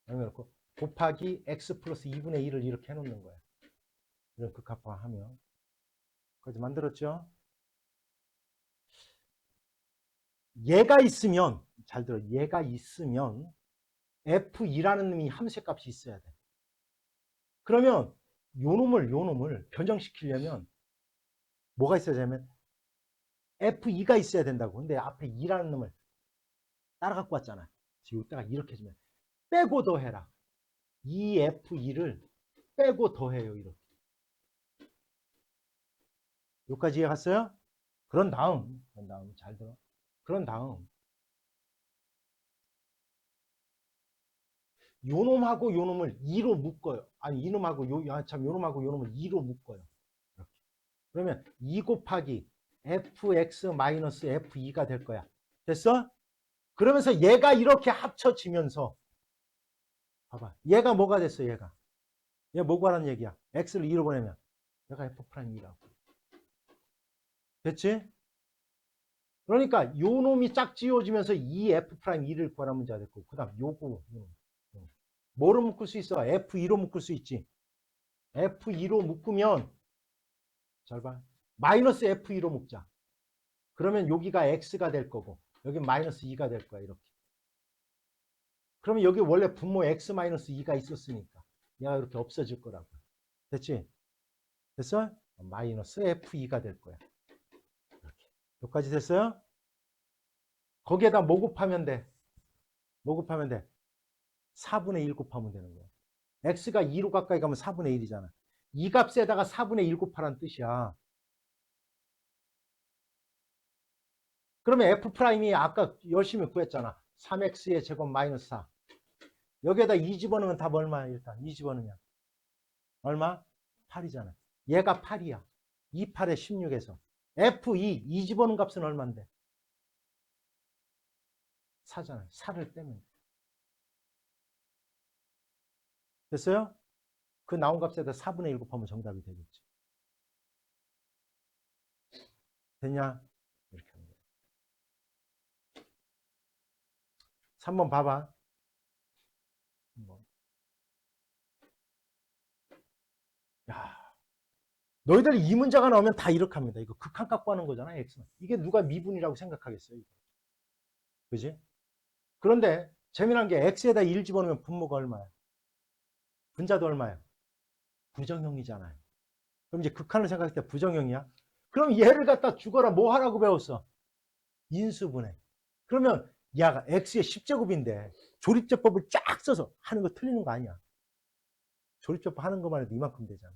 남겨놓고 곱하기 x 플러스 2분의 1을 이렇게 해놓는 거야. 이런 극합화하면 까지 만들었죠. 얘가 있으면 잘 들어. 얘가 있으면 f2라는 놈이 함수값이 있어야 돼. 그러면 요 놈을 변형시키려면 뭐가 있어야 되냐면 f2가 있어야 된다고. 근데 앞에 2라는 놈을 따라 갖고 왔잖아. 지금 이따가 이렇게 해주면 빼고 더해라. 이 f2를 빼고 더해요. 이렇게. 여기까지 이해 갔어요? 그런 다음 잘 들어. 그런 다음 요놈하고 요놈을 2로 묶어요. 아니 이놈하고 요 놈하고 요놈을 2로 묶어요. 이렇게. 그러면 2 곱하기 fx-f2가 될 거야. 됐어? 그러면서 얘가 이렇게 합쳐지면서 봐봐. 얘가 뭐가 됐어? 얘가. 얘 뭐고 하라는 얘기야? x를 2로 보내면 얘가 f'2라고. 됐지? 그러니까 요 놈이 짝지어지면서 이 f'2를 구하라는 문제가 됐고, 그 다음 요거 뭐로 묶을 수 있어? f2로 묶을 수 있지. f2로 묶으면 잘 봐. 마이너스 f2로 묶자. 그러면 여기가 x가 될 거고 여기 마이너스 2가 될 거야. 이렇게. 그러면 여기 원래 분모 x 마이너스 2가 있었으니까 얘가 이렇게 없어질 거라고. 됐지? 됐어? 마이너스 f2가 될 거야. 이렇게. 여기까지 됐어요? 거기에다 뭐 곱하면 돼? 뭐 곱하면 돼? 4분의 1 곱하면 되는 거야. x가 2로 가까이 가면 4분의 1이잖아. 이 값에다가 4분의 1 곱하라는 뜻이야. 그러면 f'이 아까 열심히 구했잖아. 3x의 제곱 마이너스 4. 여기에다 2 집어넣으면 답 얼마야? 일단 2 집어넣으면 얼마? 8이잖아. 얘가 8이야. 2, 8에 16에서 f2 2 집어넣은 값은 얼마인데? 4잖아. 4를 빼면 됐어요? 그 나온 값에다 4분의 1 곱하면 정답이 되겠지. 됐냐? 이렇게 하는 거야. 3번 봐봐. 야, 너희들 이 문제가 나오면 다 이렇게 합니다. 이거 극한 갖고 하는 거잖아, x. 이게 누가 미분이라고 생각하겠어요? 이거. 그지? 그런데 재미난 게 x에다 1 집어넣으면 분모가 얼마야? 분자도 얼마야? 부정형이잖아요. 그럼 이제 극한을 생각할 때 부정형이야? 그럼 얘를 갖다 주거라 뭐 하라고 배웠어? 인수분해. 그러면 야, x의 10제곱인데 조립제법을 쫙 써서 하는 거 틀리는 거 아니야. 조립제법 하는 것만 해도 이만큼 되잖아.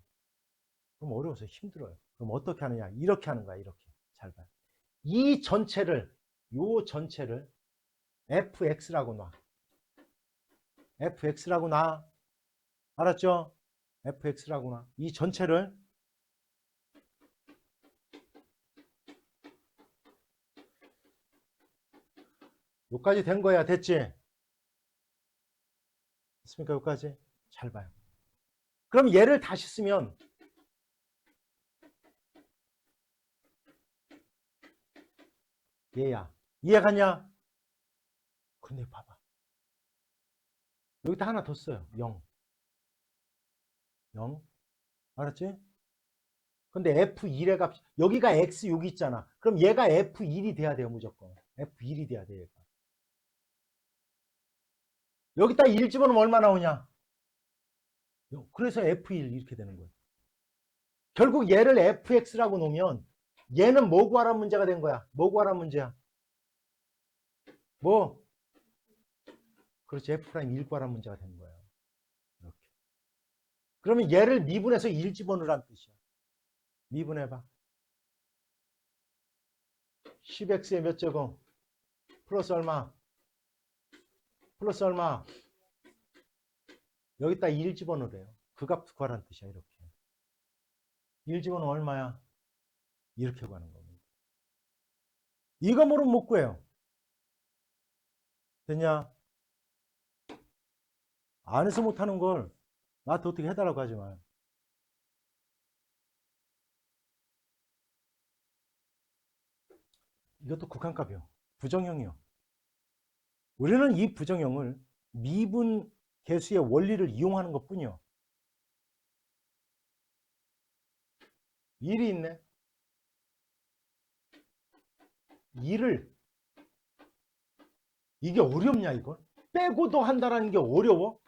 그럼 어려워서 힘들어요. 그럼 어떻게 하느냐? 이렇게 하는 거야, 이렇게. 잘 봐. 이 전체를, 요 전체를 fx라고 놔. fx라고 놔. 알았죠? fx라고 놔. 이 전체를 여기까지 된 거야. 됐지? 됐습니까? 여기까지? 잘 봐요. 그럼 얘를 다시 쓰면 얘야. 이해가냐? 근데 봐봐. 여기다 하나 더 써요. 0. 0. 알았지? 근데 F1의 값, 여기가 X6 있잖아. 그럼 얘가 F1이 돼야 돼요, 무조건. F1이 돼야 돼, 얘가. 여기다 1 집어넣으면 얼마 나오냐? 그래서 F1 이렇게 되는 거예요. 결국 얘를 fx라고 놓으면 얘는 뭐 구하라는 문제가 된 거야? 뭐 구하라는 문제야? 뭐? 그렇지, f'1 구하라는 문제가 된 거야. 이렇게. 그러면 얘를 미분해서 1 집어넣으라는 뜻이야. 미분해봐. 10x의 몇 제곱? 플러스 얼마? 플러스 얼마? 여기다 1 집어넣으래요. 그 값 구하라는 뜻이야, 이렇게. 1 집어넣으면 얼마야? 이렇게 구하는 겁니다. 이거 모르면 못 구해요. 됐냐? 안에서 못하는 걸 나한테 어떻게 해달라고 하지 마요. 이것도 극한값이요. 부정형이요. 우리는 이 부정형을 미분 계수의 원리를 이용하는 것 뿐이요. 1이 있네. 2를 이게 어렵냐 이걸? 빼고도 한다는 게 어려워?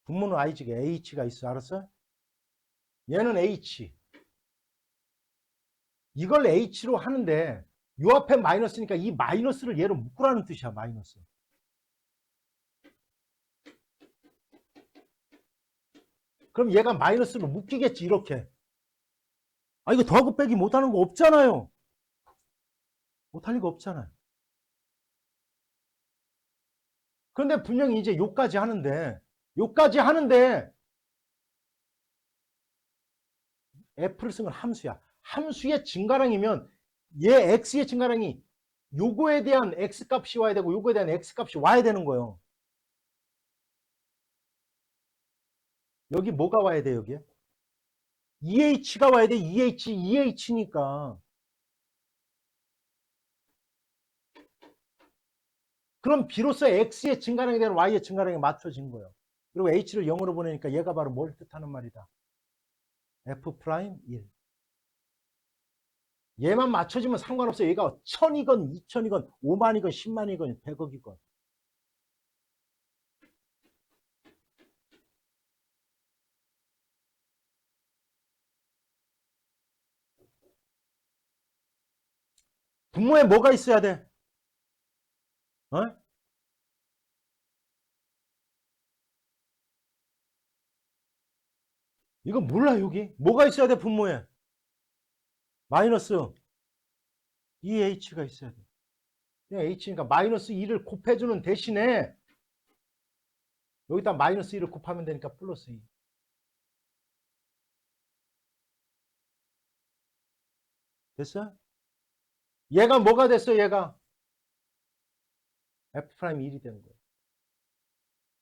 분모는 i지게 h가 있어. 알았어? 얘는 h. 이걸 h로 하는데 요 앞에 마이너스니까 이 마이너스를 얘로 묶으라는 뜻이야. 마이너스. 그럼 얘가 마이너스로 묶이겠지 이렇게. 아 이거 더하고 빼기 못하는 거 없잖아요. 못할 리가 없잖아요. 그런데 분명히 이제 요까지 하는데 f를 쓴 건 함수야. 함수의 증가량이면 얘 x의 증가량이 요거에 대한 x값이 와야 되고 요거에 대한 x값이 와야 되는 거예요. 여기 뭐가 와야 돼 여기에? EH가 와야 돼. EH니까. 그럼 비로소 x의 증가량에 대한 y의 증가량이 맞춰진 거예요. 그리고 h를 0으로 보내니까 얘가 바로 뭘 뜻하는 말이다. F'1. 얘만 맞춰지면 상관없어요. 얘가 1000이건 2000이건 5만이건 10만이건 100억이건. 분모에 뭐가 있어야 돼? 어? 이거 몰라 여기. 뭐가 있어야 돼 분모에? 마이너스 EH가 있어야 돼. 그냥 H니까 마이너스 2를 곱해주는 대신에 여기다 마이너스 2를 곱하면 되니까 플러스 2. 됐어? 얘가 뭐가 됐어 얘가? F'1이 되는 거예요.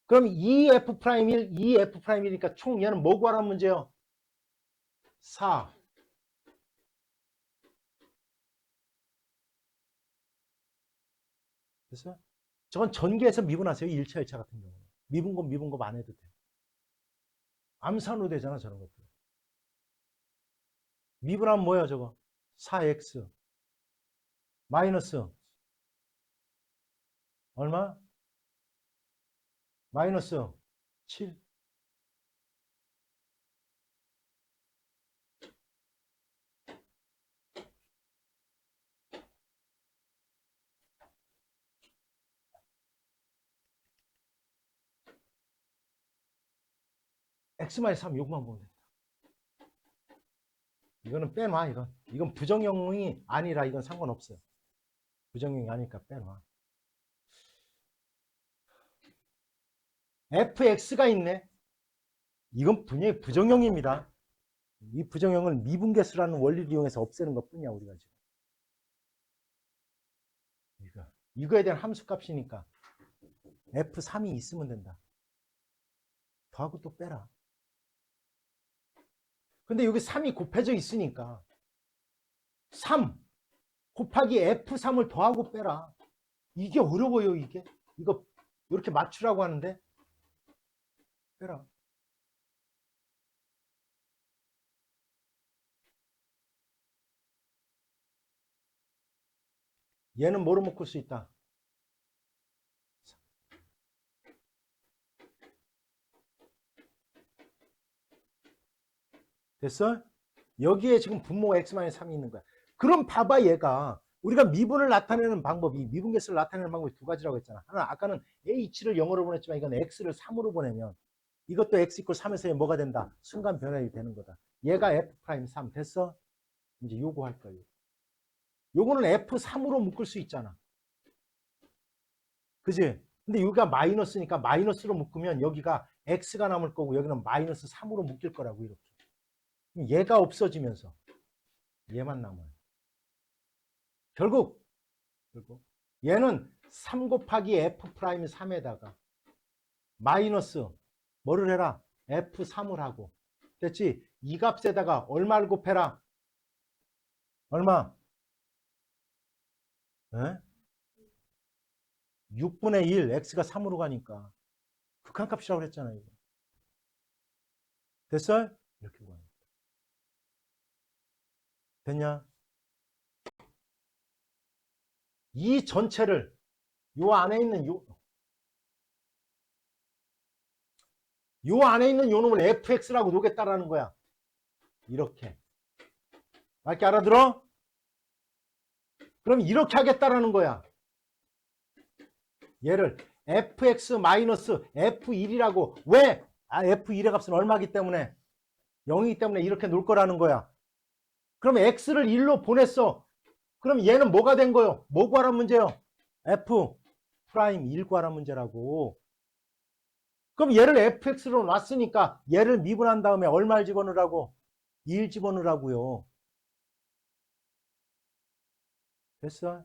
그럼 이 F'1, 이 F'1이니까 총 얘는 뭐 구하라는 문제예요? 4. 됐어요? 저건 전개해서 미분하세요. 1차, 1차 같은 경우는. 미분곱, 미분곱 안 해도 돼요. 암산으로 되잖아, 저런 것들. 미분하면 뭐야, 저거? 4x. 마이너스. 얼마? 마이너스 7. x-3 요것만 보면 된다. 이거는 빼놔, 이건. 이건 부정형이 아니라 이건 상관없어요. 부정형이 아니니까 빼놔. fx가 있네. 이건 분명히 부정형입니다. 이 부정형을 미분계수라는 원리를 이용해서 없애는 것 뿐이야, 우리가 지금. 이거에 대한 함수값이니까 f3이 있으면 된다. 더하고 또 빼라. 근데 여기 3이 곱해져 있으니까 3 곱하기 f3을 더하고 빼라. 이게 어려워요, 이게. 이거 이렇게 맞추라고 하는데 빼라. 얘는 뭐로 묶을 수 있다? 됐어? 여기에 지금 분모가 x-3이 있는 거야. 그럼 봐봐, 얘가. 우리가 미분을 나타내는 방법이, 미분계수를 나타내는 방법이 두 가지라고 했잖아. 하나, 아까는 h를 0으로 보냈지만 이건 x를 3으로 보내면 이것도 x 이퀄 3에서 뭐가 된다? 순간 변화이 되는 거다. 얘가 f'3 됐어? 이제 요거 할 거예요. 요거는 f3으로 묶을 수 있잖아. 그지? 근데 여기가 마이너스니까 마이너스로 묶으면 여기가 x가 남을 거고 여기는 마이너스 3으로 묶일 거라고 이렇게. 얘가 없어지면서 얘만 남아요. 결국 얘는 3 곱하기 f'3에다가 마이너스 뭐를 해라? f3을 하고 됐지? 이 값에다가 얼마를 곱해라? 얼마? 에? 6분의 1 x가 3으로 가니까 극한값이라고 그랬잖아요. 이거. 됐어요? 이렇게 구하는 거야. 됐냐? 이 전체를 요 안에 있는 요 안에 있는 요 놈을 fx라고 놓겠다라는 거야. 이렇게. 맞게 알아들어? 그럼 이렇게 하겠다라는 거야. 얘를 fx-f1이라고. 왜? f1의 값은 얼마기 때문에? 0이기 때문에 이렇게 놓을 거라는 거야. 그럼 x를 1로 보냈어. 그럼 얘는 뭐가 된 거요? 뭐 구하란 문제요? f'1 구하란 문제라고. 그럼 얘를 fx로 놨으니까 얘를 미분한 다음에 얼마를 집어넣으라고? 1 집어넣으라고요. 됐어?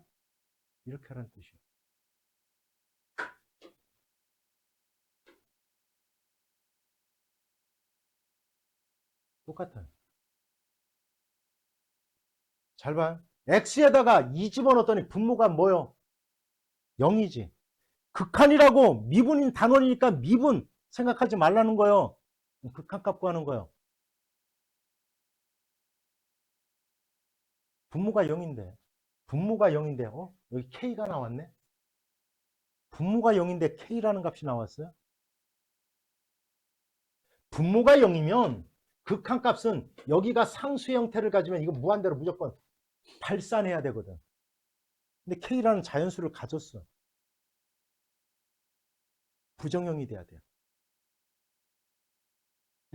이렇게 하라는 뜻이야. 똑같아요. 잘 봐요. x에다가 2 집어넣었더니 분모가 뭐요? 0이지. 극한이라고 미분인 단원이니까 미분 생각하지 말라는 거예요. 극한값 구하는 거예요. 분모가 0인데. 분모가 0인데 여기 k가 나왔네. 분모가 0인데 k라는 값이 나왔어요. 분모가 0이면 극한값은 여기가 상수의 형태를 가지면 이거 무한대로 무조건 발산해야 되거든. 근데 k라는 자연수를 가졌어. 부정형이 돼야 돼요.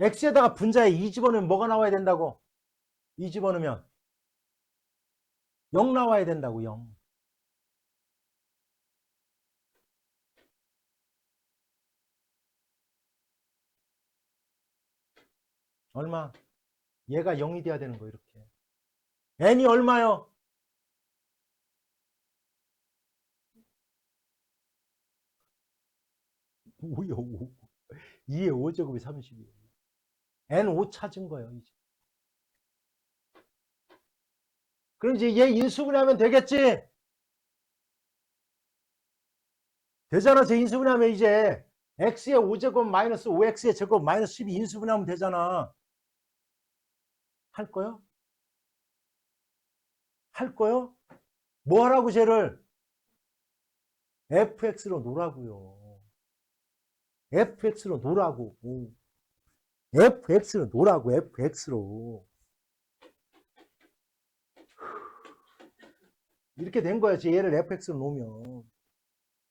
x에다가 분자에 2 집어넣으면 뭐가 나와야 된다고? 2 집어넣으면 0 나와야 된다고. 0. 얼마? 얘가 0이 돼야 되는 거 이렇게. n이 얼마요? 뭐야? 5. 2의 5제곱이 30이에요. n 5 찾은 거예요. 이제. 그럼 이제 얘 인수분해하면 되겠지? 되잖아. 제 인수분해하면 이제 x의 5제곱 마이너스 5x의 제곱 마이너스 12 인수분해하면 되잖아. 할 거요? 할 거요? 뭐 하라고 쟤를? fx로 놓으라고요. fx로 놓으라고. fx로 놓으라고. fx로. 이렇게 된 거야. 얘를 fx로 놓으면.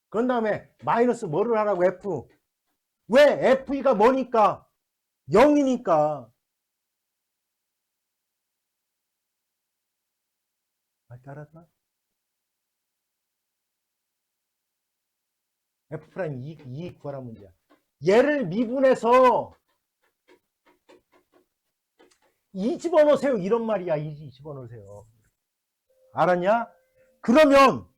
그런 다음에 마이너스 뭐를 하라고 f. 왜? f가 뭐니까? 0이니까. 알았나? f' 이익 구하라 문제야. 얘를 미분해서 이 집어넣으세요. 이런 말이야. 이 집어넣으세요. 알았냐? 그러면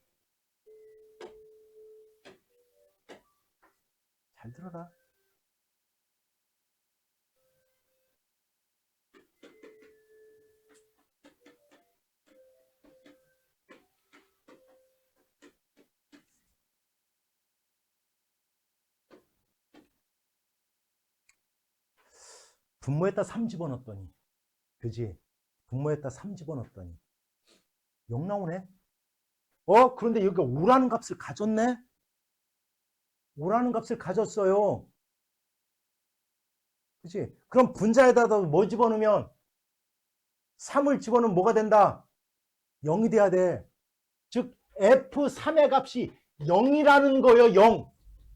잘 들어라. 분모에다 3 집어넣었더니, 그지? 분모에다 3 집어넣었더니 0 나오네. 그런데 여기가 5라는 값을 가졌네. 5라는 값을 가졌어요. 그치? 그럼 분자에다 뭐 집어넣으면 3을 집어넣으면 뭐가 된다? 0이 돼야 돼. 즉 F3의 값이 0이라는 거예요. 0.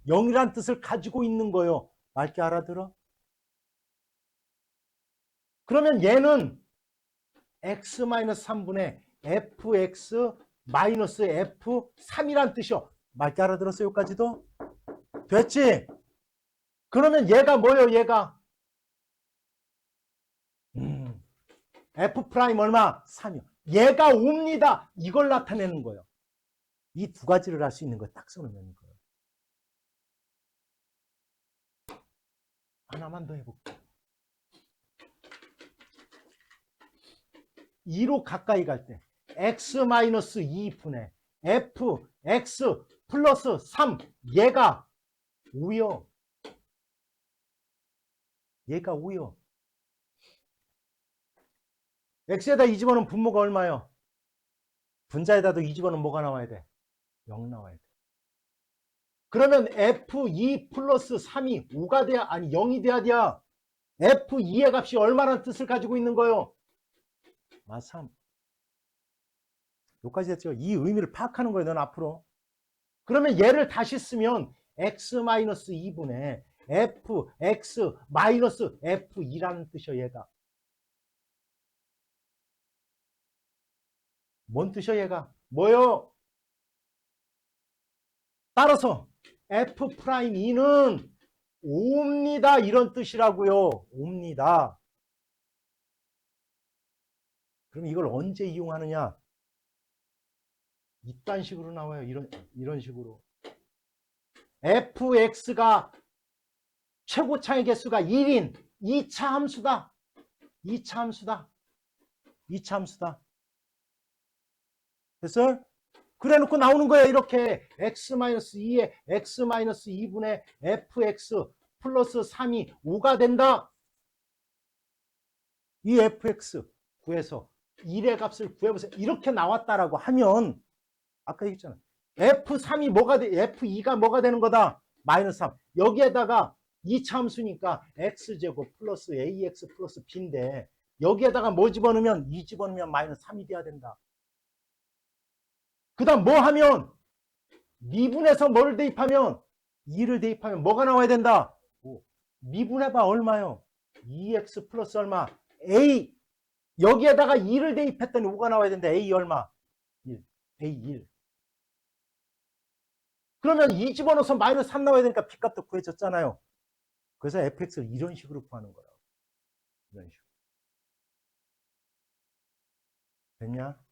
0이라는 뜻을 가지고 있는 거예요. 맑게 알아들어? 그러면 얘는 x-3분의 fx-f3이란 뜻이요. 맑게 알아들었어요? 여기까지도? 됐지? 그러면 얘가 뭐예요? 얘가 f' 얼마? 3이요. 얘가 옵니다. 이걸 나타내는 거예요. 이 두 가지를 할 수 있는 거 딱 써놓으면 이거예요. 하나만 더 해볼게요. 2로 가까이 갈 때 x-2분의 fx 플러스 3 얘가 5요. 얘가 5요. x에다 2 집어넣으면 분모가 얼마요? 분자에다도 2 집어넣으면 뭐가 나와야 돼? 0 나와야 돼. 그러면 f2 플러스 3이 5가 돼야, 아니 0이 돼야 돼야 f2의 값이 얼마나 뜻을 가지고 있는 거예요? 3. 여기까지 됐죠? 이 의미를 파악하는 거예요. 넌 앞으로. 그러면 얘를 다시 쓰면 x-2분의 fx-f2라는 뜻이야. 얘가. 뭔 뜻이야 얘가? 뭐요? 따라서 F'2는 옵니다. 이런 뜻이라고요. 옵니다. 그럼 이걸 언제 이용하느냐? 이딴 식으로 나와요. 이런 식으로. fx가 최고차의 개수가 1인 2차 함수다. 2차 함수다. 2차 함수다. 됐어요? 그래 놓고 나오는 거야. 이렇게 x-2에 x-2분의 fx 플러스 3이 5가 된다. 이 fx 구해서 1의 값을 구해보세요. 이렇게 나왔다라고 하면 아까 얘기했잖아. f3이 뭐가 돼? f2가 뭐가 되는 거다? 마이너스 3. 여기에다가 2차 함수니까 x제곱 플러스 ax 플러스 b인데 여기에다가 뭐 집어넣으면 2 집어넣으면 마이너스 3이 돼야 된다. 그 다음 뭐 하면 미분해서 뭘 대입하면 2를 대입하면 뭐가 나와야 된다? 미분해봐 얼마요? 2x 플러스 얼마? a. 여기에다가 2를 대입했더니 5가 나와야 된다. a 얼마? 1. a 1. 그러면 2 집어넣어서 마이너스 3 나와야 되니까 b값도 구해졌잖아요. 그래서 fx를 이런 식으로 구하는 거라고. 이런 식으로. 됐냐?